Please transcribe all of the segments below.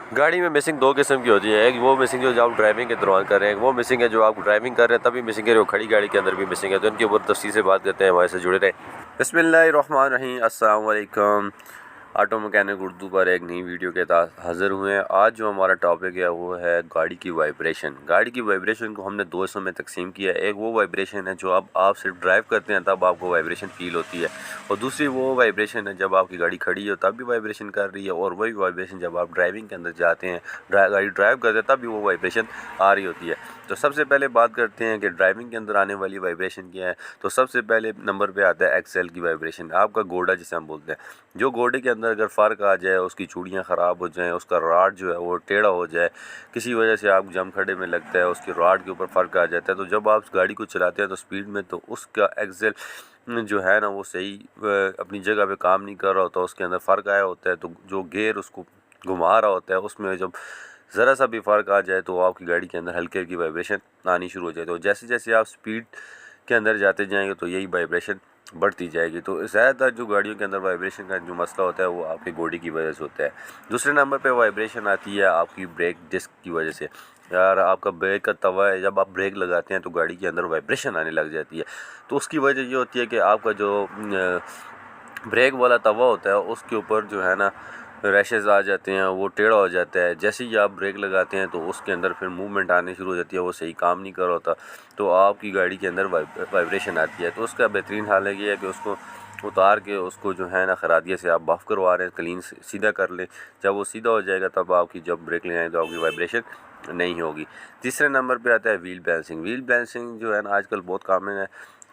गाड़ी में मिसिंग दो किस्म की होती है। एक वो मिसिंग जो आप ड्राइविंग के दौरान कर रहे हैं, वो मिसिंग है जो आप ड्राइविंग कर रहे हैं तभी मिसिंग है, जो खड़ी गाड़ी के अंदर भी मिसिंग है। तो इनके ऊपर तफसील से बात करते हैं, हमारे से जुड़े रहें। बिस्मिल्लाहिर्रहमानिर्रहीम, अस्सलाम वालेकुम। ऑटो मैकेनिक उर्दू पर एक नई वीडियो के साथ हाज़िर हुए हैं। आज जो हमारा टॉपिक है वो है गाड़ी की वाइब्रेशन। गाड़ी की वाइब्रेशन को हमने दो हिस्सों में तकसीम किया है। एक वो वाइब्रेशन है जो आप सिर्फ ड्राइव करते हैं तब आपको वाइब्रेशन फील होती है, और दूसरी वो वाइब्रेशन है जब आपकी गाड़ी खड़ी हो तब भी वाइब्रेशन कर रही है, और वही वाइब्रेशन जब आप ड्राइविंग के अंदर जाते हैं, गाड़ी ड्राइव करते हैं तब भी वो वाइब्रेशन आ रही होती है। तो सबसे पहले बात करते हैं कि ड्राइविंग के अंदर आने वाली वाइब्रेशन क्या है। तो सबसे पहले नंबर पे आता है एक्सेल की वाइब्रेशन, आपका गोडा जिसे हम बोलते हैं। जो गोडे के अंदर अगर फ़र्क आ जाए, उसकी चूड़ियाँ ख़राब हो जाएँ, उसका राड जो है वो टेढ़ा हो जाए, किसी वजह से आप जम खड्डे में लगता है, उसकी राड के ऊपर फ़र्क आ जाता है, तो जब आप गाड़ी को चलाते हैं तो स्पीड में, तो उसका एक्सेल जो है ना वो सही अपनी जगह पे काम नहीं कर रहा होता, उसके अंदर फ़र्क आया होता है। तो जो गेयर उसको घुमा रहा होता है उसमें जब ज़रा सा भी फ़र्क आ जाए तो आपकी गाड़ी के अंदर हल्की हल्की वाइब्रेशन आनी शुरू हो जाए। तो जैसे जैसे आप स्पीड के अंदर जाते जाएंगे तो यही वाइब्रेशन बढ़ती जाएगी। तो ज़्यादातर जो गाड़ियों के अंदर वाइब्रेशन का जो मसला होता है वो आपके गोडी की वजह से होता है। दूसरे नंबर पे वाइब्रेशन आती है आपकी ब्रेक डिस्क की वजह से। यार आपका ब्रेक का तवा है, जब आप ब्रेक लगाते हैं तो गाड़ी के अंदर वाइब्रेशन आने लग जाती है। तो उसकी वजह ये होती है कि आपका जो ब्रेक वाला तवा होता है उसके ऊपर जो है ना रैशेज़ आ जाते हैं, वो टेढ़ा हो जाता है। जैसे ही आप ब्रेक लगाते हैं तो उसके अंदर फिर मूवमेंट आनी शुरू हो जाती है, वो सही काम नहीं कर रहा होता, तो आपकी गाड़ी के अंदर वाइब्रेशन आती है। तो उसका बेहतरीन हाल है ये है कि उसको उतार के उसको जो है ना खरादिए से आप बाफ़ करवा रहे हैं, क्लीन सीधा कर लें। जब वो सीधा हो जाएगा तब आपकी जब ब्रेक लगाएं तो आपकी वाइब्रेशन नहीं होगी। तीसरे नंबर पे आता है व्हील बैलेंसिंग। व्हील बैलेंसिंग जो है ना आजकल बहुत कॉमन है।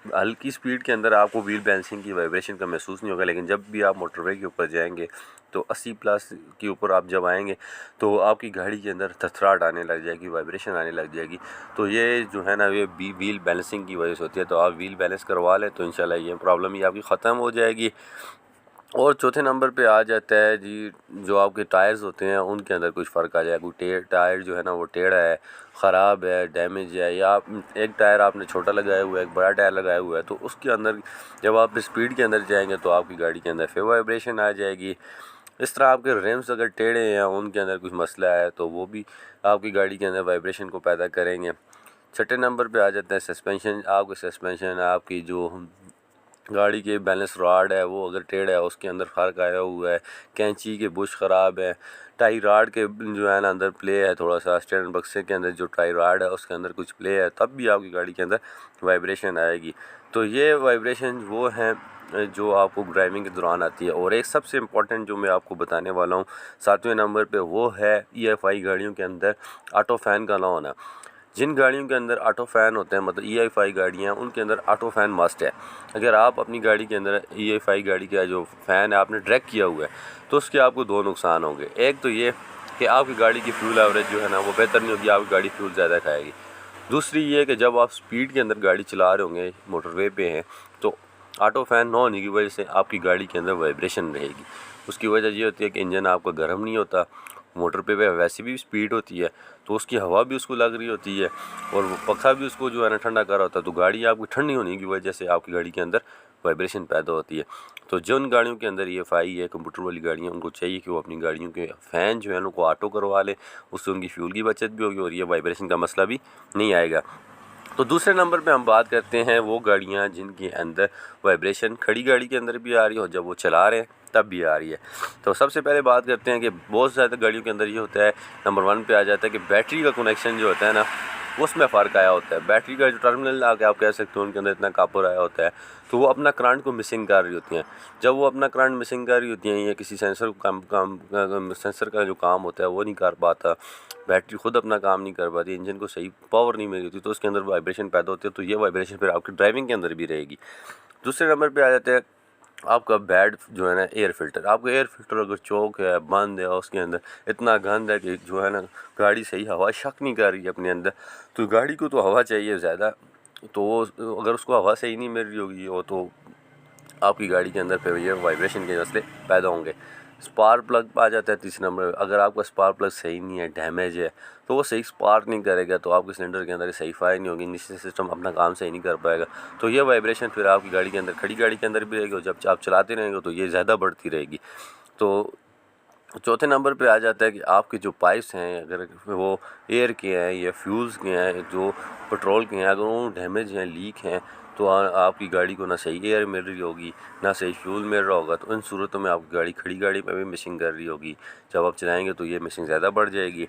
हल्की स्पीड के अंदर आपको व्हील बैलेंसिंग की वाइब्रेशन का महसूस नहीं होगा, लेकिन जब भी आप मोटरवे के ऊपर जाएंगे तो 80 प्लस के ऊपर आप जब आएंगे तो आपकी गाड़ी के अंदर थथराहट आने लग जाएगी, वाइब्रेशन आने लग जाएगी। तो ये जो है ना ये व्हील बैलेंसिंग की वजह से होती है। तो आप व्हील बैलेंस करवा लें तो इंशाल्लाह ये प्रॉब्लम ही आपकी ख़त्म हो जाएगी। और चौथे नंबर पे आ जाता है जी, जो आपके टायर्स होते हैं उनके अंदर कुछ फ़र्क आ जाए। कोई टायर जो है ना वो टेढ़ा है, ख़राब है, डैमेज है, या एक टायर आपने छोटा लगाया हुआ है, एक बड़ा टायर लगाया हुआ है, तो उसके अंदर जब आप स्पीड के अंदर जाएंगे तो आपकी गाड़ी के अंदर फिर वाइब्रेशन आ जाएगी। इस तरह आपके रिम्स अगर टेढ़े हैं, उनके अंदर कुछ मसला है, तो वो भी आपकी गाड़ी के अंदर वाइब्रेशन को पैदा करेंगे। छठे नंबर पे आ जाता है सस्पेंशन। आपकी सस्पेंशन, आपकी जो गाड़ी के बैलेंस रॉड है वो अगर टेढ़ा है, उसके अंदर फ़र्क आया हुआ है, कैंची के बुश ख़राब है, टाई रॉड के जो है ना अंदर प्ले है, थोड़ा सा स्टैंड बक्से के अंदर जो टाई रॉड है उसके अंदर कुछ प्ले है, तब भी आपकी गाड़ी के अंदर वाइब्रेशन आएगी। तो ये वाइब्रेशन वो हैं जो आपको ड्राइविंग के दौरान आती है। और एक सबसे इम्पॉर्टेंट जो मैं आपको बताने वाला हूँ 7वें नंबर पे, वो है EFI गाड़ियों के अंदर ऑटो फ़ैन का ना होना। जिन गाड़ियों के अंदर ऑटो फ़ैन होते हैं, मतलब EFI गाड़ियाँ हैं, उनके अंदर ऑटो फ़ैन मस्ट है। अगर आप अपनी गाड़ी के अंदर EFI गाड़ी का जो फ़ैन है आपने डायरेक्ट किया हुआ है तो उसके आपको दो नुकसान होंगे। एक तो ये कि आपकी गाड़ी की फ्यूल एवरेज जो है ना वो बेहतर नहीं होगी, आपकी गाड़ी फ्यूल ज़्यादा खाएगी। दूसरी ये कि जब आप स्पीड के अंदर गाड़ी चला रहे होंगे, मोटरवे पे हैं, तो ऑटो फ़ैन ना होने की वजह से आपकी गाड़ी के अंदर वाइब्रेशन रहेगी। उसकी वजह ये होती है कि इंजन आपका गर्म नहीं होता, मोटर पे वैसे भी स्पीड होती है तो उसकी हवा भी उसको लग रही होती है, और वो पखा भी उसको जो है ना ठंडा कर रहा होता है, तो गाड़ी आपकी ठंडी होने की वजह से आपकी गाड़ी के अंदर वाइब्रेशन पैदा होती है। तो जिन गाड़ियों के अंदर EFI है, कंप्यूटर वाली गाड़ियाँ, उनको चाहिए कि वो अपनी गाड़ियों के फ़ैन जो है उनको ऑटो करवा लें, उससे उनकी फ्यूल की बचत भी होगी और ये वाइब्रेशन का मसला भी नहीं आएगा। तो दूसरे नंबर पे हम बात करते हैं वो गाड़ियाँ जिनके अंदर वाइब्रेशन खड़ी गाड़ी के अंदर भी आ रही है और जब वो चला रहे हैं तब भी आ रही है। तो सबसे पहले बात करते हैं कि बहुत ज़्यादा गाड़ियों के अंदर ये होता है, नंबर 1 पे आ जाता है कि बैटरी का कनेक्शन जो होता है ना उसमें फ़र्क आया होता है। बैटरी का जो टर्मिनल आके आप कह सकते हो उनके अंदर इतना कापर आया होता है, तो वो अपना करंट को मिसिंग कर रही होती हैं। जब वो अपना करंट मिसिंग कर रही होती हैं या किसी सेंसर को सेंसर का जो काम होता है वो नहीं कर पाता, बैटरी खुद अपना काम नहीं कर पाती, इंजन को सही पावर नहीं मिल रही होती, तो उसके अंदर वाइब्रेशन पैदा होती है। तो ये वाइब्रेशन फिर आपकी ड्राइविंग के अंदर भी रहेगी। दूसरे नंबर पे आ जाते हैं आपका बैड जो है ना एयर फ़िल्टर। आपका एयर फ़िल्टर अगर चौक है, बंद है, उसके अंदर इतना गंद है कि जो है ना गाड़ी सही हवा शक नहीं कर रही है अपने अंदर, तो गाड़ी को तो हवा चाहिए ज़्यादा, तो वो अगर उसको हवा सही नहीं मिल रही होगी वो तो आपकी गाड़ी के अंदर फिर ये वाइब्रेशन के मसले पैदा होंगे। स्पार्क प्लग आ जाता है तीसरे नंबर पे। अगर आपका स्पार्क प्लग सही नहीं है, डैमेज है, तो वो सही स्पार्क नहीं करेगा, तो आपके सिलेंडर के अंदर सही फायर नहीं होगी, इग्निशन सिस्टम अपना काम सही नहीं कर पाएगा। तो ये वाइब्रेशन फिर आपकी गाड़ी के अंदर, खड़ी गाड़ी के अंदर भी रहेगी, और जब आप चलाते रहेंगे तो ये ज़्यादा बढ़ती रहेगी। तो चौथे नंबर पे आ जाता है कि आपके जो पाइप्स हैं, अगर वो एयर के हैं या फ्यूल्स के हैं, जो पेट्रोल के हैं, अगर वो डैमेज हैं, लीक हैं, तो आपकी गाड़ी को ना सही एयर मिल रही होगी, ना सही फ्यूल मिल रहा होगा। तो इन सूरतों में आपकी गाड़ी खड़ी गाड़ी में भी मिसिंग कर रही होगी। जब आप चलाएँगे तो ये मिसिंग ज़्यादा बढ़ जाएगी।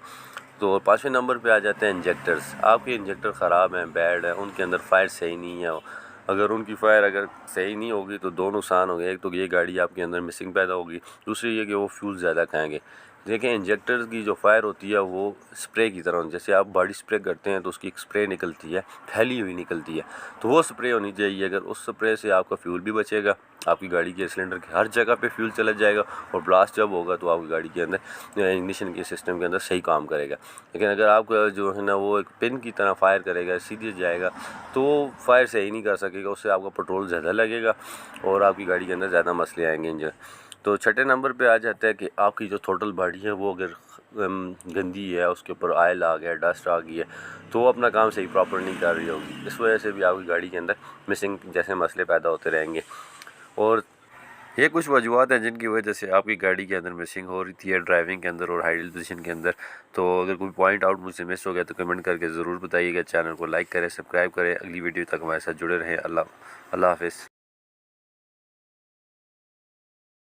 तो पाँचवें नंबर पे आ जाते हैं इंजेक्टर्स। आपके इंजेक्टर ख़राब हैं, बैड हैं, उनके अंदर फायर सही नहीं है। अगर उनकी फायर अगर सही नहीं होगी तो दो नुकसान होंगे। एक तो ये गाड़ी आपके अंदर मिसिंग पैदा होगी, दूसरी ये कि वो फ्यूल ज़्यादा खाएंगे। देखिए, इंजेक्टर्स की जो फायर होती है वो स्प्रे की तरह, जैसे आप बॉडी स्प्रे करते हैं तो उसकी एक स्प्रे निकलती है, फैली हुई निकलती है, तो वो स्प्रे होनी चाहिए। अगर उस स्प्रे से आपका फ्यूल भी बचेगा, आपकी गाड़ी के सिलेंडर की हर जगह पे फ्यूल चला जाएगा, और ब्लास्ट जब होगा तो आपकी गाड़ी के अंदर इग्निशन के सिस्टम के अंदर सही काम करेगा। लेकिन अगर आपका जो है ना वो एक पिन की तरह फायर करेगा, सीधे जाएगा, तो फायर सही नहीं कर सकेगा, उससे आपका पेट्रोल ज़्यादा लगेगा और आपकी गाड़ी के अंदर ज़्यादा मसले आएंगे इंजन। तो छठे नंबर पे आ जाता है कि आपकी जो टोटल बॉडी है वो अगर गंदी है, उसके ऊपर ऑयल आ गया, डस्ट आ गई है, तो वो अपना काम सही प्रॉपर नहीं कर रही होगी। इस वजह से भी आपकी गाड़ी के अंदर मिसिंग जैसे मसले पैदा होते रहेंगे। और ये कुछ वजूहत हैं जिनकी वजह से आपकी गाड़ी के अंदर मिसिंग हो रही थी है, ड्राइविंग के अंदर और हाइडल पोजीशन के अंदर। तो अगर कोई पॉइंट आउट मुझसे मिस हो गया तो कमेंट करके ज़रूर बताइएगा। चैनल को लाइक करें, सब्सक्राइब करें। अगली वीडियो तक हमारे साथ जुड़े रहें। अल्लाह हाफ़िज़।